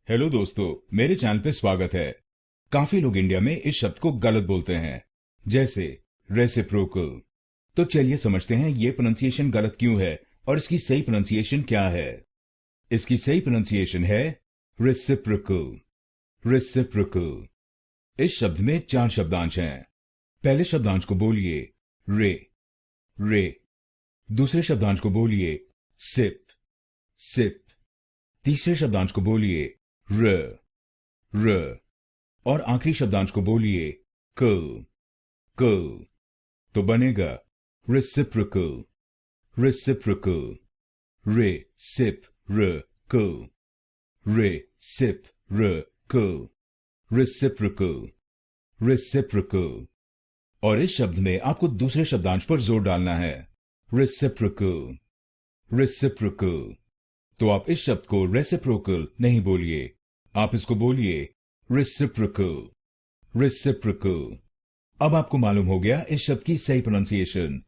Hello दोस्तों, मेरे channel पे स्वागत है। काफी लोग इंडिया में इस शब्द को गलत बोलते हैं, जैसे रेसिप्रोकल। तो चलिए समझते हैं ये प्रोनाउंसिएशन गलत क्यों है और इसकी सही प्रोनाउंसिएशन क्या है। इसकी सही प्रोनाउंसिएशन है रेसिप्रोकल। रेसिप्रोकल। इस शब्द में 4 शब्दांश हैं। पहले शब्दांश को बोलिए रे, रे। दूसरे शब्दांश को बोलिए सिप, सिप। तीसरे शब्दांश को बोलिए र, र। और आखिरी शब्दांश को बोलिए कल, कल। तो बनेगा रेसिप्रोकल, रेसिप्रोकल। रे सिप र कल, रे सिप र कल। Reciprocal, reciprocal. और इस शब्द में आपको दूसरे शब्दांश पर जोर डालना है, रेसिप्रोकल, रेसिप्रोकल। तो आप इस शब्द को रेसिप्रोकल नहीं बोलिए, आप इसको बोलिए रेसिप्रोकल, रेसिप्रोकल। अब आपको मालूम हो गया इस शब्द की सही प्रोनाउंसिएशन।